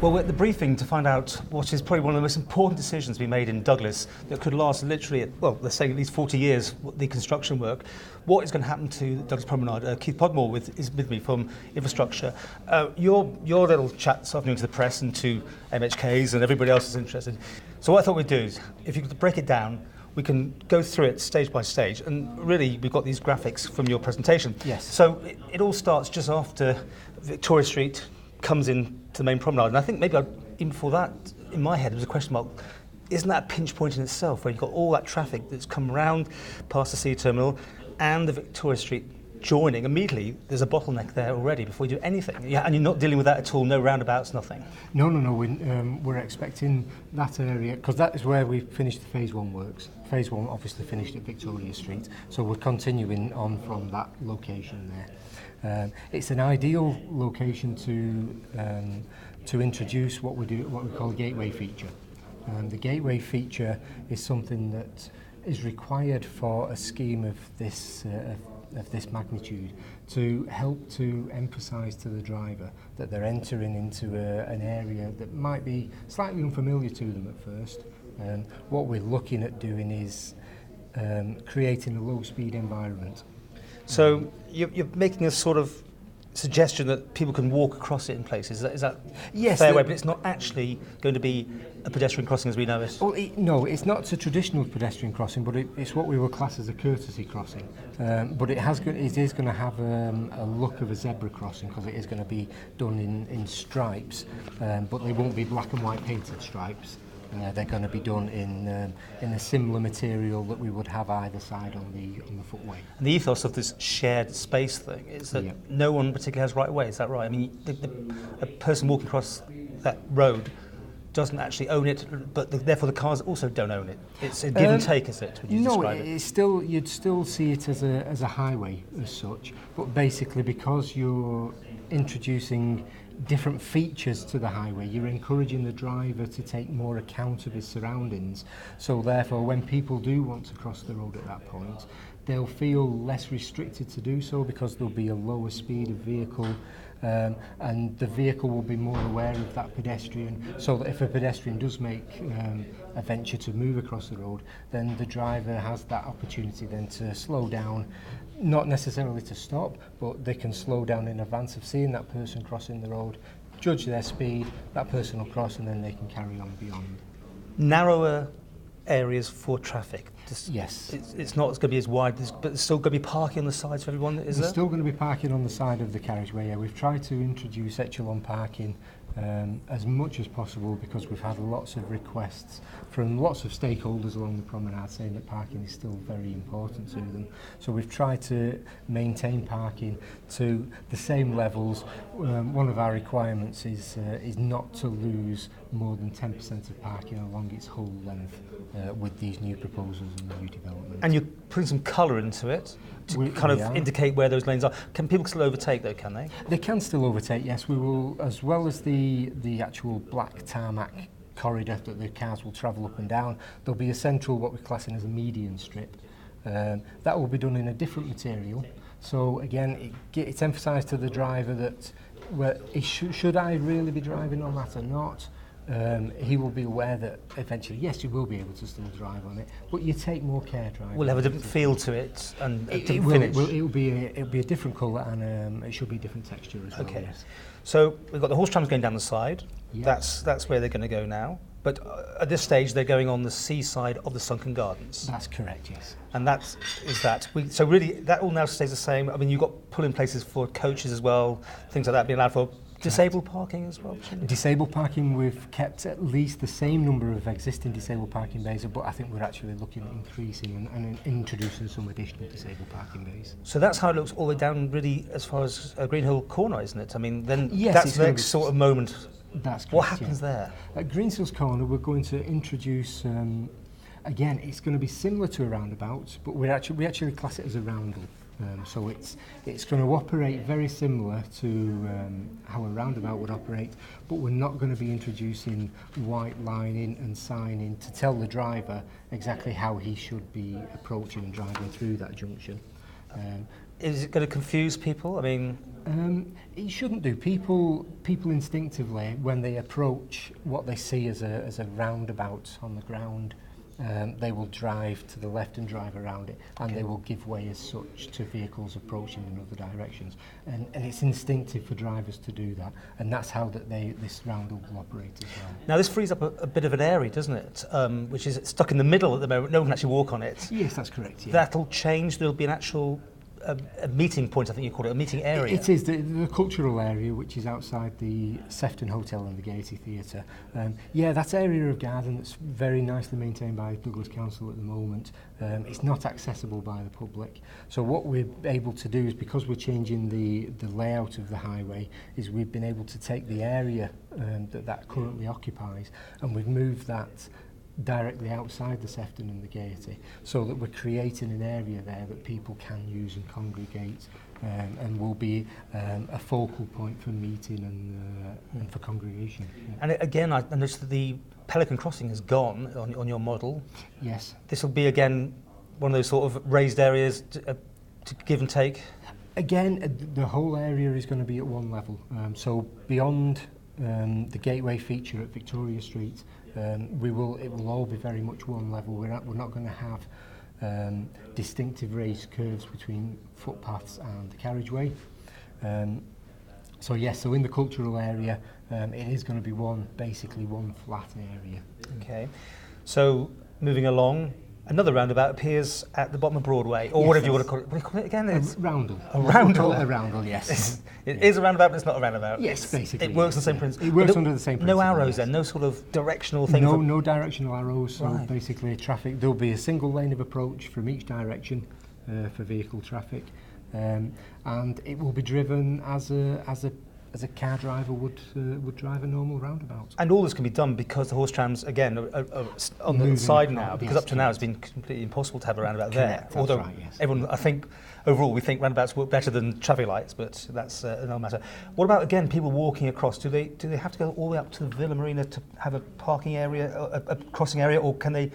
Well, we're at the briefing to find out what is probably one of the most important decisions to be made in Douglas that could last literally, well, let's say at least 40 years, the construction work. What is going to happen to Douglas Promenade? Keith Podmore is with me from infrastructure. Your little chat this afternoon to the press and to MHKs and everybody else is interested. So what I thought we'd do is, if you could break it down, we can go through it stage by stage, and really we've got these graphics from your presentation. Yes. So it all starts just after Victoria Street comes in to the main promenade, and I think maybe even before that, in my head, there was a question mark. Isn't that a pinch point in itself, where you've got all that traffic that's come around past the sea terminal and the Victoria Street joining? Immediately, there's a bottleneck there already before you do anything. Yeah, and you're not dealing with that at all, no roundabouts, nothing. No. We're expecting that area, because that is where we finished the Phase 1 works. Phase 1 obviously finished at Victoria Street, so we're continuing on from that location there. It's an ideal location to introduce what we call a gateway feature. The gateway feature is something that is required for a scheme of this magnitude, to help to emphasise to the driver that they're entering into an area that might be slightly unfamiliar to them at first. What we're looking at doing is creating a low-speed environment. So you're making a sort of suggestion that people can walk across it in places. Is that yes, fair way? But it's not actually going to be a pedestrian crossing as we know it. Well, no, it's not a traditional pedestrian crossing, but it's what we would class as a courtesy crossing. But it is going to have a look of a zebra crossing, because it is going to be done in stripes, but they won't be black and white painted stripes. They're going to be done in a similar material that we would have either side on the footway. And the ethos of this shared space thing is that no one particularly has right of way. Is that right? I mean, a person walking across that road doesn't actually own it, but therefore the cars also don't own it. It's a give and take, is it? Would you describe it? It's still, you'd still see it as a highway as such, but basically because you're introducing different features to the highway, you're encouraging the driver to take more account of his surroundings. So therefore, when people do want to cross the road at that point, they'll feel less restricted to do so, because there'll be a lower speed of vehicle, and the vehicle will be more aware of that pedestrian, so that if a pedestrian does make a venture to move across the road, then the driver has that opportunity then to slow down. Not necessarily to stop, but they can slow down in advance of seeing that person crossing the road, judge their speed, that person will cross, and then they can carry on beyond. Narrower areas for traffic. Yes. It's not going to be as wide, but there's still going to be parking on the sides for everyone, is there? There's still going to be parking on the side of the carriageway, yeah. We've tried to introduce echelon parking as much as possible, because we've had lots of requests from lots of stakeholders along the promenade saying that parking is still very important to them. So we've tried to maintain parking to the same levels. One of our requirements is not to lose more than 10% of parking along its whole length with these new proposals and the new development. And you're putting some colour into it to kind of indicate where those lanes are. Can people still overtake though, can they? They can still overtake, yes. We will, as well as the actual black tarmac corridor that the cars will travel up and down, there'll be a central, what we're classing as a median strip. That will be done in a different material. So again, it's emphasised to the driver that should I really be driving on that or not? He will be aware that eventually, yes, you will be able to still drive on it, but you take more care driving. We'll have a different feel to it and a different finish. It'll be a different colour, and it should be a different texture as well. Okay. Yes. So we've got the horse trams going down the side. Yeah. That's where they're going to go now. But at this stage, they're going on the seaside of the Sunken Gardens. That's correct, yes. And so really, that all now stays the same. I mean, you've got pull-in places for coaches as well, things like that being allowed for. Disabled parking as well? Disabled parking, we've kept at least the same number of existing disabled parking bays, but I think we're actually looking at increasing and introducing some additional disabled parking bays. So that's how it looks all the way down, really, as far as Greenhill Corner, isn't it? I mean, then yes, that's the next sort of moment. That's correct. What happens there? At Greenhill's Corner, we're going to introduce, again, it's going to be similar to a roundabout, but we actually class it as a roundel. So it's going to operate very similar to how a roundabout would operate, but we're not going to be introducing white lining and signing to tell the driver exactly how he should be approaching and driving through that junction. Is it going to confuse people? I mean, It shouldn't do. People instinctively, when they approach what they see as a roundabout on the ground, they will drive to the left and drive around it, and they will give way as such to vehicles approaching in other directions. And it's instinctive for drivers to do that, and that's how this roundel will operate as well. Now this frees up a bit of an area, doesn't it? Which is stuck in the middle at the moment. No one can actually walk on it. Yes, that's correct. Yeah. That'll change. There'll be an actual a meeting point, I think you call it, a meeting area. It is the cultural area, which is outside the Sefton Hotel and the Gaiety Theatre. Yeah, that area of garden that's very nicely maintained by Douglas Council at the moment. It's not accessible by the public. So what we're able to do is, because we're changing the layout of the highway, is we've been able to take the area that currently occupies, and we've moved that directly outside the Sefton and the Gaiety, so that we're creating an area there that people can use and congregate, and will be a focal point for meeting and for congregation. Yeah. And again, I noticed that the Pelican crossing has gone on your model. Yes. This will be again one of those sort of raised areas to give and take. Again, the whole area is going to be at one level. So beyond the gateway feature at Victoria Street, it will all be very much one level. We're not going to have distinctive raised curves between footpaths and the carriageway. So yes, so in the cultural area, it is going to be basically one flat area. Okay, so moving along, another roundabout appears at the bottom of Broadway, or yes, whatever you want to call it. What do you call it again? It's roundel. A roundel. A roundel, yes. It is a roundabout, but it's not a roundabout. Yes, basically. It works on the same principle. It works under the same principle. No arrows yes. then, no sort of directional thing? No directional arrows, so right. Basically traffic, there'll be a single lane of approach from each direction for vehicle traffic, and it will be driven as a car driver would drive a normal roundabout. And all this can be done because the horse trams, again, are on the side now, because up to now it's been completely impossible to have a roundabout there. Although right, yes. everyone, I think, overall, we think roundabouts work better than traffic lights, but that's another matter. What about, again, people walking across? Do they have to go all the way up to the Villa Marina to have a parking area, a crossing area, or can they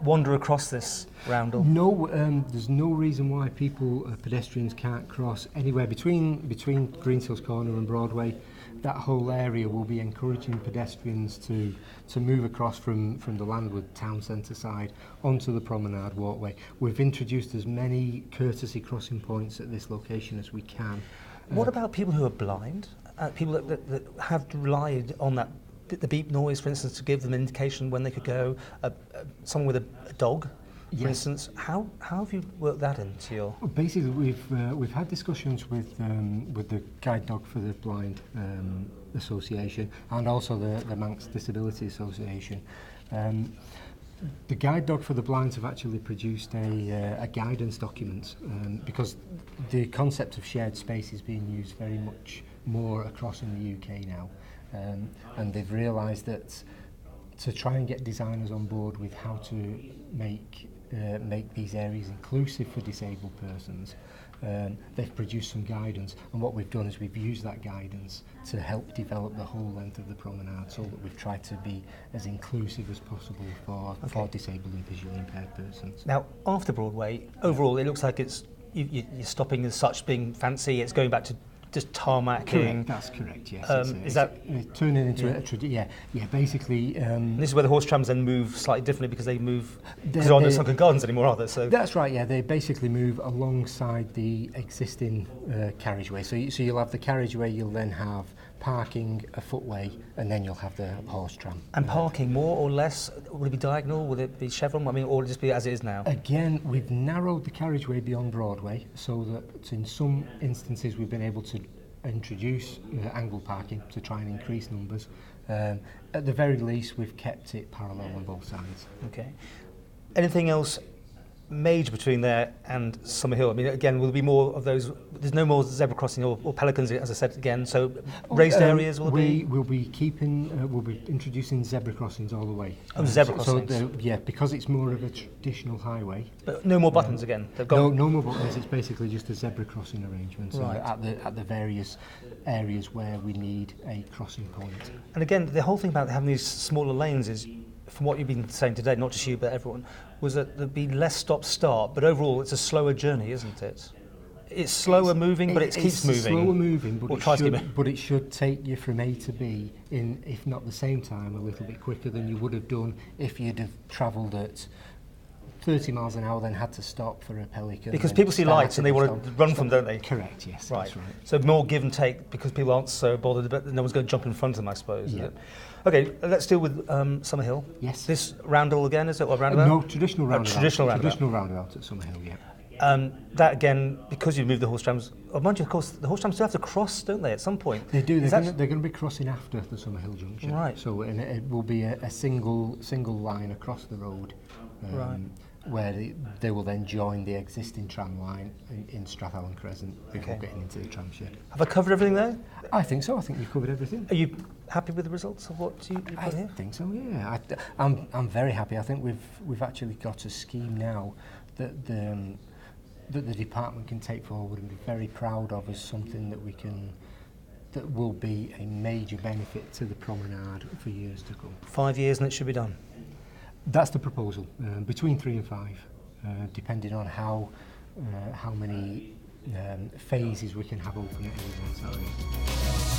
wander across this roundel? No, there's no reason why pedestrians can't cross anywhere between Greenhills Corner and Broadway. That whole area will be encouraging pedestrians to move across from the Landwood town centre side onto the promenade walkway. We've introduced as many courtesy crossing points at this location as we can. What about people who are blind? People that have relied on that the beep noise, for instance, to give them an indication when they could go. Someone with a dog, for instance. How have you worked that into your? Well, basically, we've had discussions with the Guide Dog for the Blind Association and also the Manx Disability Association. The Guide Dog for the Blind have actually produced a guidance document because the concept of shared space is being used very much more across in the UK now. And they've realised that to try and get designers on board with how to make these areas inclusive for disabled persons, they've produced some guidance, and what we've done is we've used that guidance to help develop the whole length of the promenade, so that we've tried to be as inclusive as possible for disabled and visually impaired persons. Now, after Broadway, overall, it looks like you're stopping as such being fancy. It's going back to just tarmacking. Correct, that's correct, yes. Is that turning into a tradition? Yeah, basically. This is where the horse trams then move slightly differently because they move because there aren't no sunken gardens anymore, are there? So that's right. Yeah, they basically move alongside the existing carriageway. So you'll have the carriageway. You'll then have parking, a footway, and then you'll have the horse tram. And parking, more or less, would it be diagonal? Would it be chevron? I mean, or would it just be as it is now? Again, we've narrowed the carriageway beyond Broadway, so that in some instances we've been able to introduce angle parking to try and increase numbers. At the very least, we've kept it parallel on both sides. Okay. Anything else major between there and Summerhill? I mean, again, will there be more of those? There's no more zebra crossing or pelicans, as I said again. So raised areas will be. We'll be keeping. We'll be introducing zebra crossings all the way. Oh, zebra crossings. So yeah, because it's more of a traditional highway. But no more buttons again. They've gone. No more buttons. It's basically just a zebra crossing arrangement. Right. At the various areas where we need a crossing point. And again, the whole thing about having these smaller lanes is, from what you've been saying today, not just you but everyone, was that there'd be less stop-start, but overall it's a slower journey, isn't it? It's slower moving, but it keeps moving. It's slower moving, but Or tries to keep it should take you from A to B in, if not the same time, a little bit quicker than you would have done if you'd have travelled at 30 miles an hour, then had to stop for a Pelican. Because people see lights and they want to run from, don't they? Correct, yes, Right. that's right. So more give and take because people aren't so bothered, but no one's going to jump in front of them, I suppose. Yeah. Is it? Okay, let's deal with Summerhill. Yes. This roundel again, is it? Or roundabout? No, traditional roundabout. Traditional roundabout. Traditional roundabout at Summerhill, yeah. That again, because you've moved the horse trams, oh, mind you, of course, the horse trams still have to cross, don't they, at some point? They do. Is They're that- going to be crossing after the Summerhill junction. Right. So and it will be a single line across the road, Right. where they will then join the existing tram line in Strathallan Crescent before Okay. getting into the tram shed. Have I covered everything there? I think so. I think you've covered everything. Are you happy with the results of what you I put here? think so. Yeah. I'm very happy. I think we've actually got a scheme now that the department can take forward and be very proud of as something that will be a major benefit to the promenade for years to come. 5 years and it should be done. That's the proposal, between 3 and 5, depending on how many phases we can have open at any one time.